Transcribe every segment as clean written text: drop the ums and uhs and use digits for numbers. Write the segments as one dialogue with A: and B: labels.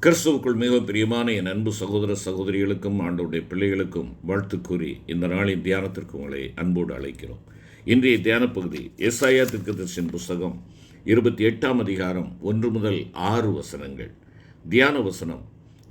A: கிறிஸ்துவுக்குள் மிகவும் பிரியமான என் அன்பு சகோதர சகோதரிகளுக்கும் ஆண்டவருடைய பிள்ளைகளுக்கும் வாழ்த்து கூறி இந்த நாளின் தியானத்திற்கு உங்களை அன்போடு அழைக்கிறோம். இன்றைய தியான பகுதி ஏசாயா தீர்க்கதரிசியின் புஸ்தகம் 28ஆம் அதிகாரம் 1 முதல் 6 வசனங்கள். தியான வசனம்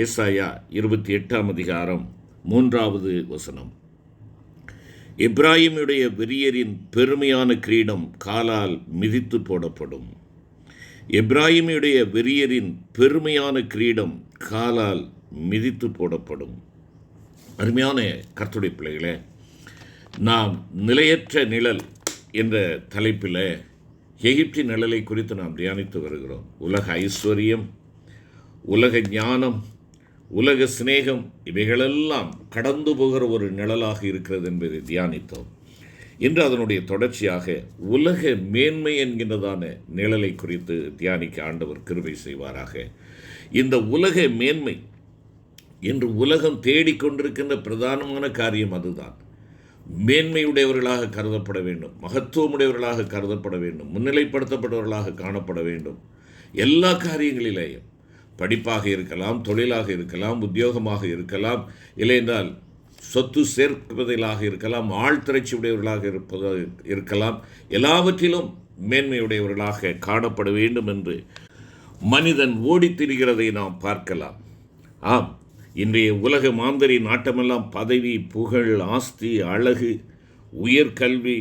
A: ஏசாயா 28ஆம் அதிகாரம் 3வது வசனம். எப்பிராயீமுடைய வெறியரின் பெருமையான கிரீடம் காலால் மிதித்து போடப்படும். எப்பிராயீமுடைய வெறியரின் பெருமையான கிரீடம் காலால் மிதித்து போடப்படும். அருமையான கர்த்தருடைய பிள்ளைகளே, நாம் நிலையற்ற நிழல் என்ற தலைப்பில் எகிப்தின் நிழலை குறித்து நாம் தியானித்து வருகிறோம். உலக ஐஸ்வர்யம், உலக ஞானம், உலக சிநேகம் இவைகளெல்லாம் கடந்து போகிற ஒரு நிழலாக இருக்கிறது என்பதை தியானித்தோம். இன்று அதனுடைய தொடர்ச்சியாக உலக மேன்மை என்கின்றதான நிழலை குறித்து தியானிக்க ஆண்டவர் கிருபை செய்வாராக. இந்த உலக மேன்மை இன்று உலகம் தேடிக்கொண்டிருக்கின்ற பிரதானமான காரியம் அதுதான். மேன்மையுடையவர்களாக கருதப்பட வேண்டும், மகத்துவமுடையவர்களாக கருதப்பட வேண்டும், முன்னிலைப்படுத்தப்பட்டவர்களாக காணப்பட வேண்டும். எல்லா காரியங்களிலேயும், படிப்பாக இருக்கலாம், தொழிலாக இருக்கலாம், உத்தியோகமாக இருக்கலாம், இல்லையென்றால் சொத்து சேர்ப்பதிலாக இருக்கலாம், ஆழ்திரைச்சி உடையவர்களாக இருக்கலாம், எல்லாவற்றிலும் மேன்மையுடையவர்களாக காணப்பட வேண்டும் என்று மனிதன் ஓடித் திரிகிறதை நாம் பார்க்கலாம். ஆம், இன்றைய உலக மாந்தரி நாட்டமெல்லாம் பதவி, புகழ், ஆஸ்தி, அழகு, உயர்கல்வி,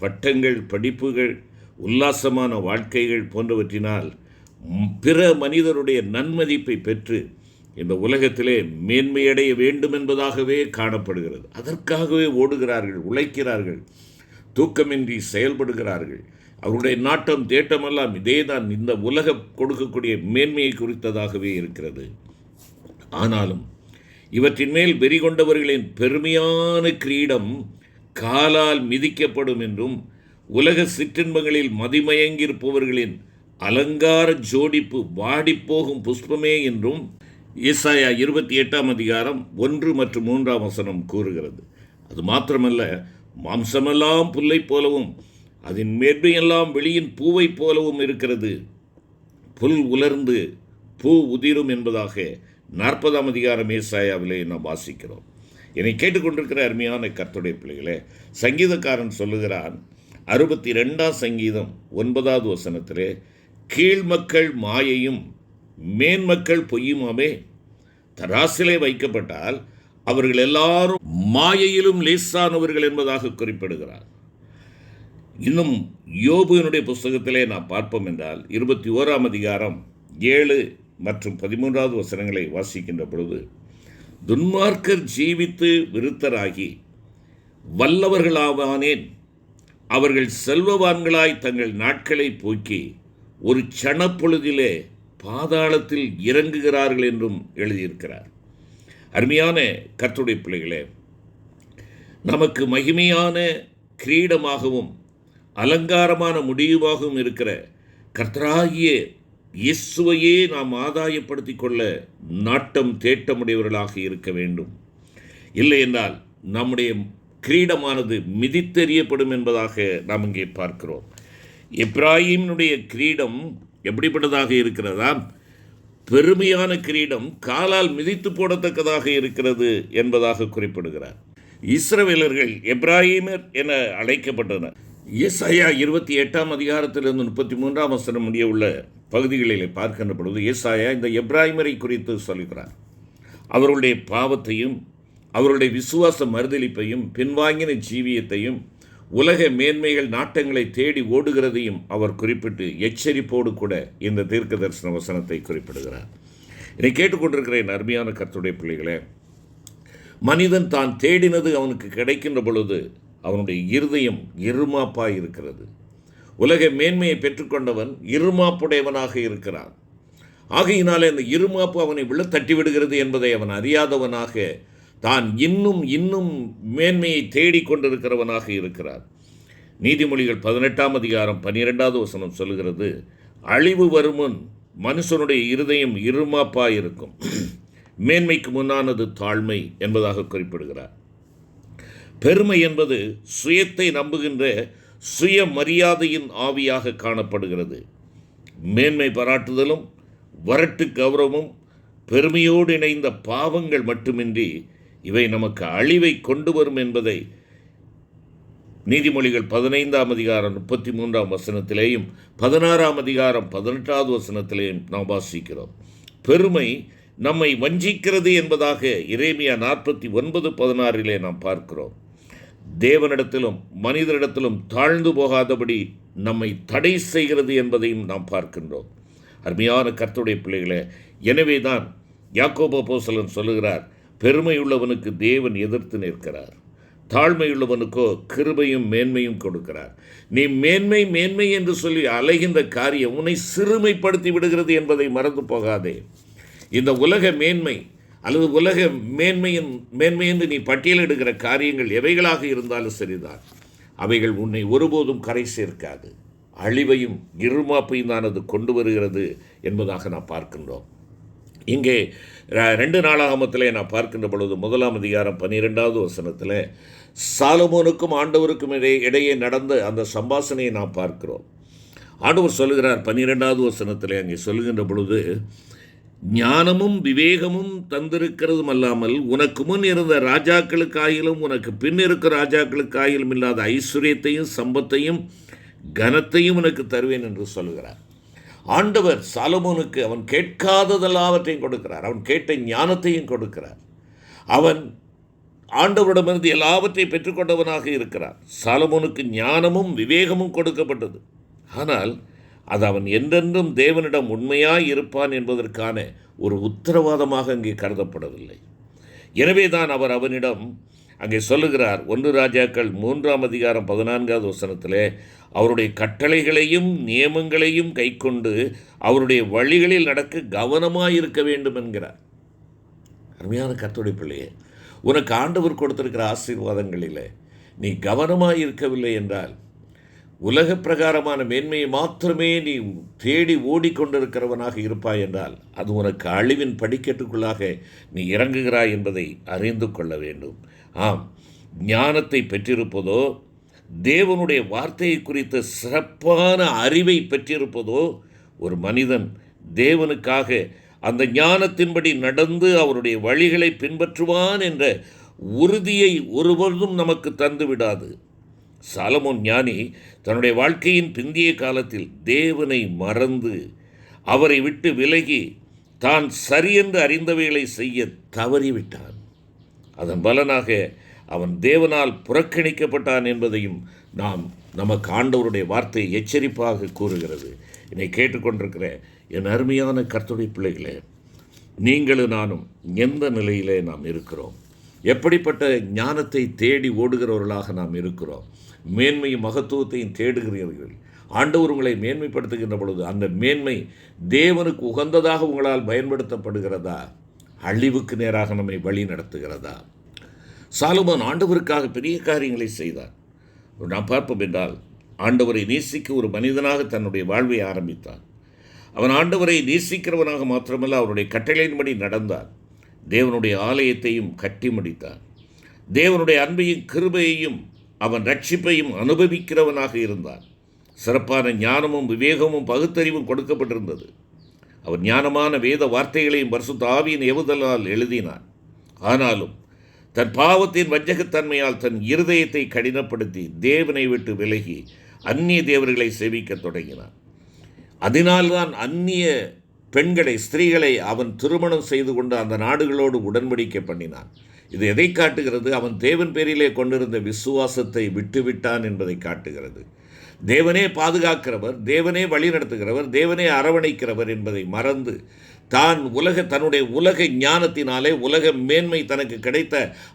A: பட்டங்கள், படிப்புகள், உல்லாசமான வாழ்க்கைகள் போன்றவற்றினால் பிற மனிதருடைய நன்மதிப்பை பெற்று இந்த உலகத்திலே மேன்மையடைய வேண்டும் என்பதாகவே காணப்படுகிறது. அதற்காகவே ஓடுகிறார்கள், உழைக்கிறார்கள், தூக்கமின்றி செயல்படுகிறார்கள். அவருடைய நாட்டம் தேட்டமெல்லாம் இதேதான், இந்த உலகம் கொடுக்கக்கூடிய மேன்மையை குறித்ததாகவே இருக்கிறது. ஆனாலும் இவற்றின் மேல் வெறி கொண்டவர்களின் பெருமையான கிரீடம் காலால் மிதிக்கப்படும் என்றும், உலக சிற்றின்பங்களில் மதிமயங்கியிருப்பவர்களின் அலங்கார ஜோடிப்பு வாடிப்போகும் புஷ்பமே என்றும் ஏசாயா 28ஆம் அதிகாரம் 1 மற்றும் 3ஆம் வசனம் கூறுகிறது. அது மாத்திரமல்ல, மாம்சமெல்லாம் புல்லை போலவும் அதன் மேன்மையெல்லாம் வெளியின் பூவை போலவும் இருக்கிறது. புல் உலர்ந்து பூ உதிரும் என்பதாக 40ஆம் அதிகாரம் ஏசாயாவிலே நாம் வாசிக்கிறோம். என்னை கேட்டுக்கொண்டிருக்கிற அருமையான கர்த்தருடைய பிள்ளைகளே, சங்கீதக்காரன் சொல்லுகிறான் 62ஆம் சங்கீதம் 9வது வசனத்திலே, கீழ்மக்கள் மாயையும் மேன்மக்கள் பொய்யுமாமே, தராசிலே வைக்கப்பட்டால் அவர்கள் எல்லாரும் மாயையிலும் லேசானவர்கள் என்பதாக குறிப்பிடுகிறார். இன்னும் யோபுவினுடைய புஸ்தகத்திலே நாம் பார்ப்போம் என்றால் 21ஆம் அதிகாரம் 7 மற்றும் 13வது வசனங்களை வாசிக்கின்ற பொழுது, துன்மார்க்கர் ஜீவித்து விருத்தராகி வல்லவர்களாவானேன், அவர்கள் செல்வவான்களாய் தங்கள் நாட்களை போக்கி ஒரு சணப்பொழுதிலே பாதாளத்தில் இறங்குகிறார்கள் என்றும் எழுதியிருக்கிறார். அருமையான கர்த்தருடைய பிள்ளைகளே, நமக்கு மகிமையான கிரீடமாகவும் அலங்காரமான முடிவாகவும் இருக்கிற கர்த்தராகிய இயேசுவையே நாம் ஆதாயப்படுத்திக் கொள்ள நாட்டம் தேட்டமுடையவர்களாக இருக்க வேண்டும். இல்லை என்றால் நம்முடைய கிரீடமானது மிதித்தெறியப்படும் என்பதாக நாம் இங்கே பார்க்கிறோம். எப்பிராயீமுடைய கிரீடம் எப்படிப்பட்டதாக இருக்கிறதா? பெருமையான கிரீடம் காலால் மிதித்து போடத்தக்கதாக இருக்கிறது என்பதாக குறிப்பிடுகிறார். இஸ்ரவேலர்கள் எப்பிராயீமர் என அழைக்கப்பட்டனர். ஏசாயா 28ஆம் அதிகாரத்திலிருந்து 33ஆம் வசனம் முடிய உள்ள பகுதிகளிலே பார்க்கின்ற பொழுது ஏசாயா இந்த எப்பிராயீமரை குறித்து சொல்கிறார். அவர்களுடைய பாவத்தையும் அவருடைய விசுவாச மறுதலிப்பையும் பின்வாங்கின ஜீவியத்தையும் உலக மேன்மைகள் நாட்டங்களை தேடி ஓடுகிறதையும் அவர் குறிப்பிட்டு எச்சரிப்போடு கூட இந்த தீர்க்க தரிசன வசனத்தை குறிப்பிடுகிறார். இதை கேட்டுக்கொண்டிருக்கிற என் அருமையான கர்த்தருடைய பிள்ளைகளே, மனிதன் தான் தேடினது அவனுக்கு கிடைக்கின்ற பொழுது அவனுடைய இருதயம் இருமாப்பாய் இருக்கிறது. உலக மேன்மையை பெற்றுக்கொண்டவன் இருமாப்புடையவனாக இருக்கிறான். ஆகையினாலே அந்த இருமாப்பு அவனை விழ தட்டிவிடுகிறது என்பதை அவன் அறியாதவனாக தான் இன்னும் மேன்மையை தேடிக்கொண்டிருக்கிறவனாக இருக்கிறார். நீதிமொழிகள் 18ஆம் அதிகாரம் 12வது வசனம் சொல்லுகிறது, அழிவு வருமுன் மனுஷனுடைய இருதயம் இருமாப்பாயிருக்கும், மேன்மைக்கு முன்னானது தாழ்மை என்பதாக குறிப்பிடுகிறார். பெருமை என்பது சுயத்தை நம்புகின்ற சுய மரியாதையின் ஆவியாக காணப்படுகிறது. மேன்மை பாராட்டுதலும் வரட்டு கௌரவமும் பெருமையோடு இணைந்த பாவங்கள் மட்டுமின்றி இவை நமக்கு அழிவை கொண்டு வரும் என்பதை நீதிமொழிகள் 15ஆம் அதிகாரம் 33ஆம் வசனத்திலேயும் 16ஆம் அதிகாரம் 18வது வசனத்திலேயும் நாம் வாசிக்கிறோம். பெருமை நம்மை வஞ்சிக்கிறது என்பதாக எரேமியா 49:16 நாம் பார்க்கிறோம். தேவனிடத்திலும் மனிதரிடத்திலும் தாழ்ந்து போகாதபடி நம்மை தடை செய்கிறது என்பதையும் நாம் பார்க்கின்றோம். அருமையான கர்த்தருடைய பிள்ளைகளே, எனவே தான் யாக்கோபு அப்போஸ்தலன் சொல்லுகிறார், பெருமையுள்ளவனுக்கு தேவன் எதிர்த்து நிற்கிறார், தாழ்மையுள்ளவனுக்கோ கிருபையும் மேன்மையும் கொடுக்கிறார். நீ மேன்மை மேன்மை என்று சொல்லி அலைகின்ற காரியம் உன்னை சிறுமைப்படுத்தி விடுகிறது என்பதை மறந்து போகாதே. இந்த உலக மேன்மை அல்லது உலக மேன்மை என்று நீ பட்டியலிடுகிற காரியங்கள் எவைகளாக இருந்தாலும் சரிதான், அவைகள் உன்னை ஒருபோதும் கரை சேர்க்காது. அழிவையும் இருமாப்பையும் தான் அது கொண்டு வருகிறது என்பதாக நாம் பார்க்கின்றோம். இங்கே 2 நாளாகமத்திலே நான் பார்க்கின்ற பொழுது 1ஆம் அதிகாரம் 12வது வசனத்தில் சாலமோனுக்கும் ஆண்டவருக்கும் இடையே நடந்த அந்த சம்பாஷணையை நாம் பார்க்கிறோம். ஆண்டவர் சொல்லுகிறார் 12வது வசனத்தில், அங்கே சொல்லுகின்ற பொழுது, ஞானமும் விவேகமும் தந்திருக்கிறதும் அல்லாமல் உனக்கு முன் இருந்த ராஜாக்களுக்காயிலும் உனக்கு பின் இருக்கிற ராஜாக்களுக்காயிலும் இல்லாத ஐஸ்வர்யத்தையும் சம்பத்தையும் கனத்தையும் உனக்கு தருவேன் என்று சொல்லுகிறார். ஆண்டவர் சாலமோனுக்கு அவன் கேட்காததெல்லாவற்றையும் கொடுக்கிறார். அவன் கேட்ட ஞானத்தையும் கொடுக்கிறார். அவன் ஆண்டவரிடமிருந்து எல்லாவற்றையும் பெற்றுக்கொண்டவனாக இருக்கிறார். சாலமோனுக்கு ஞானமும் விவேகமும் கொடுக்கப்பட்டது. ஆனால் அது அவன் என்றென்றும் தேவனிடம் உண்மையாய் இருப்பான் என்பதற்கான ஒரு உத்தரவாதமாக அங்கே கருதப்படவில்லை. எனவே தான் அவர் அவனிடம் அங்கே சொல்லுகிறார், 1 ராஜாக்கள் 3ஆம் அதிகாரம் 14வது வசனத்திலே, அவருடைய கட்டளைகளையும் நியமங்களையும் கைக்கொண்டு அவருடைய வழிகளில் நடக்க கவனமாயிருக்க வேண்டும் என்கிறார். அருமையான கர்த்தருடைய பிள்ளையே, உனக்கு ஆண்டவர் கொடுத்திருக்கிற ஆசீர்வாதங்களில் நீ கவனமாக இருக்கவில்லை என்றால், உலக பிரகாரமான மேன்மையை மாத்திரமே நீ தேடி ஓடிக்கொண்டிருக்கிறவனாக இருப்பாய் என்றால், அது உனக்கு அழிவின் படிக்கட்டுக்குள்ளாக நீ இறங்குகிறாய் என்பதை அறிந்து கொள்ள வேண்டும். ஆம், ஞானத்தை பெற்றிருப்பதோ, தேவனுடைய வார்த்தையை குறித்த சிறப்பான அறிவை பெற்றிருப்பதோ, ஒரு மனிதன் தேவனுக்காக அந்த ஞானத்தின்படி நடந்து அவருடைய வழிகளை பின்பற்றுவான் என்ற உறுதியை ஒருவரும் நமக்கு தந்து விடாது. சாலமோன் ஞானி தன்னுடைய வாழ்க்கையின் பிந்திய காலத்தில் தேவனை மறந்து அவரை விட்டு விலகி தான் சரியென்று அறிந்தவைகளை செய்ய தவறிவிட்டான். அதன் பலனாக அவன் தேவனால் புறக்கணிக்கப்பட்டான் என்பதையும் நமக்கு ஆண்டவருடைய வார்த்தை எச்சரிப்பாக கூறுகிறது. என்னை கேட்டுக்கொண்டிருக்கிற என் அருமையான கர்த்தருடைய பிள்ளைகளே, நீங்களும் நானும் எந்த நிலையிலே நாம் இருக்கிறோம்? எப்படிப்பட்ட ஞானத்தை தேடி ஓடுகிறவர்களாக நாம் இருக்கிறோம்? மேன்மையும் மகத்துவத்தையும் தேடுகிறீர்கள். ஆண்டவர் உங்களை மேன்மைப்படுத்துகின்ற பொழுது அந்த மேன்மை தேவனுக்கு உகந்ததாக உங்களால் பயன்படுத்தப்படுகிறதா, அழிவுக்கு நேராக நம்மை வழி நடத்துகிறதா? சாலமோன் ஆண்டவருக்காக பெரிய காரியங்களை செய்தார். நாம் பார்ப்போம் என்றால், ஆண்டவரை நேசிக்க ஒரு மனிதனாக தன்னுடைய வாழ்வை ஆரம்பித்தான். அவன் ஆண்டவரை நேசிக்கிறவனாக மாத்திரமல்ல, அவருடைய கட்டளையின்படி நடந்தான். தேவனுடைய ஆலயத்தையும் கட்டி முடித்தான். தேவனுடைய அன்பையும் கிருபையையும் அவன் ரட்சிப்பையும் அனுபவிக்கிறவனாக இருந்தான். சிறப்பான ஞானமும் விவேகமும் பகுத்தறிவும் கொடுக்கப்பட்டிருந்தது. அவன் ஞானமான வேத வார்த்தைகளையும் பரிசுத்த ஆவியின் ஏவுதலால் எழுதினான். ஆனாலும் தன் பாவத்தின் வஞ்சகத்தன்மையால் தன் இருதயத்தை கடினப்படுத்தி தேவனை விட்டு விலகி அந்நிய தேவர்களை சேவிக்க தொடங்கினான். அதனால்தான் அந்நிய பெண்களை, ஸ்திரீகளை அவன் திருமணம் செய்து கொண்டு அந்த நாடுகளோடு உடன்படிக்கை பண்ணினான். இது எதை காட்டுகிறது? அவன் தேவன் பேரிலே கொண்டிருந்த விசுவாசத்தை விட்டுவிட்டான் என்பதை காட்டுகிறது. தேவனே பாதுகாக்கிறவர், தேவனே வழி நடத்துகிறவர், தேவனே அரவணைக்கிறவர் என்பதை மறந்து தன்னுடைய உலக ஞானத்தினாலே, உலக மேன்மை தனக்கு கிடைத்த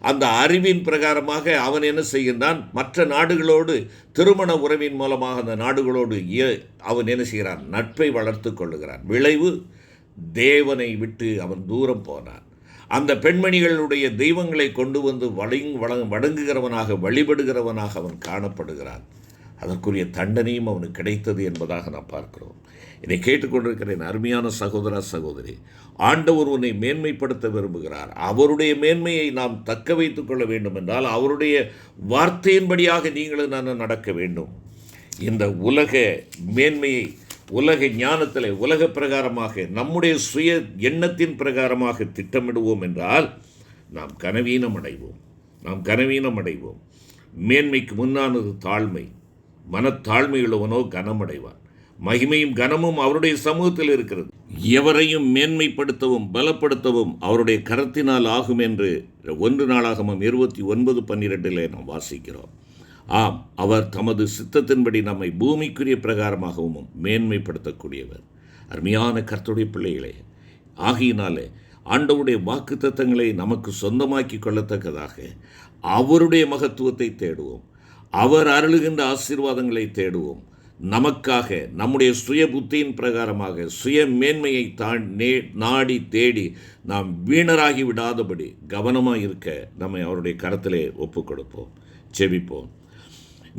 A: அந்த அறிவின் பிரகாரமாக அவன் என்ன செய்கின்றான்? மற்ற நாடுகளோடு திருமண உறவின் மூலமாக அந்த நாடுகளோடு அவன் என்ன செய்கிறான்? நட்பை வளர்த்து கொள்ளுகிறான். விளைவு, தேவனை விட்டு அவன் தூரம் போனான். அந்த பெண்மணிகளுடைய தெய்வங்களை கொண்டு வந்து வணங்குகிறவனாக, வழிபடுகிறவனாக அவன் காணப்படுகிறான். அதற்குரிய தண்டனையும் அவனுக்கு கிடைத்தது என்பதாக நாம் பார்க்கிறோம். இதை கேட்டுக்கொண்டிருக்கிற என் அருமையான சகோதர சகோதரி, ஆண்டவர் உன்னை மேன்மைப்படுத்த விரும்புகிறார். அவருடைய மேன்மையை நாம் தக்க வைத்துக் கொள்ள வேண்டும் என்றால் அவருடைய வார்த்தையின்படியாக நீங்களும் நான் நடக்க வேண்டும். இந்த உலக மேன்மையை உலக ஞானத்தில் உலக பிரகாரமாக நம்முடைய சுய எண்ணத்தின் பிரகாரமாக திட்டமிடுவோம் என்றால் நாம் கனவீனம் அடைவோம். மேன்மைக்கு முன்னானது தாழ்மை. மனத்தாழ்மையுள்ளவனோ கனமடைவான். மகிமையும் கனமும் அவருடைய சமூகத்தில் இருக்கிறது. எவரையும் மேன்மைப்படுத்தவும் பலப்படுத்தவும் அவருடைய கரத்தினால் ஆகும் என்று 1 நாளாகமம் 29:12 நாம் வாசிக்கிறோம். ஆம், அவர் தமது சித்தத்தின்படி நம்மை பூமிக்குரிய பிரகாரமாகவும் மேன்மைப்படுத்தக்கூடியவர். அருமையான கர்த்தருடைய பிள்ளைகளே, ஆகையினாலே ஆண்டவருடைய வாக்குத்தத்தங்களை நமக்கு சொந்தமாக்கி கொள்ளத்தக்கதாக அவருடைய மகத்துவத்தை தேடுவோம். அவர் அருளுகின்ற ஆசீர்வாதங்களை தேடுவோம். நமக்காக நம்முடைய சுய புத்தியின் பிரகாரமாக சுய மேன்மையை நாடி தேடி நாம் வீணராகி விடாதபடி கவனமாக இருக்க நம்மை அவருடைய கரத்திலே ஒப்பு கொடுப்போம். ஜெபிப்போம்.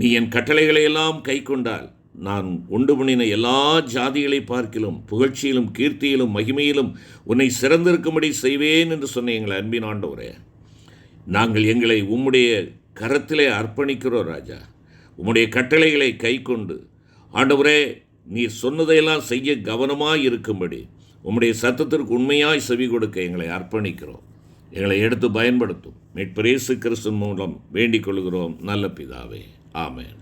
A: நீ என் கட்டளைகளை எல்லாம் கை கொண்டால் நான் உண்டு பண்ணின எல்லா ஜாதிகளை பார்க்கிலும் புகழ்ச்சியிலும் கீர்த்தியிலும் மகிமையிலும் உன்னை சிறந்திருக்கும்படி செய்வேன் என்று சொன்ன எங்கள் அன்பின் ஆண்டவரே, நாங்கள் எங்களை உம்முடைய கரத்திலே அர்ப்பணிக்கிறோம் ராஜா. உம்முடைய கட்டளைகளை கை கொண்டு ஆண்டவரே, நீர் சொன்னதையெல்லாம் செய்ய கவனமாய் இருக்கும்படி உம்முடைய சத்தத்திற்கு உண்மையாய் செவி கொடுக்க எங்களை அர்ப்பணிக்கிறோம். எங்களை எடுத்து பயன்படுத்தும். மீட்பர் இயேசு கிறிஸ்து மூலம் வேண்டிக் கொள்கிறோம் நல்ல பிதாவே. ஆமென்.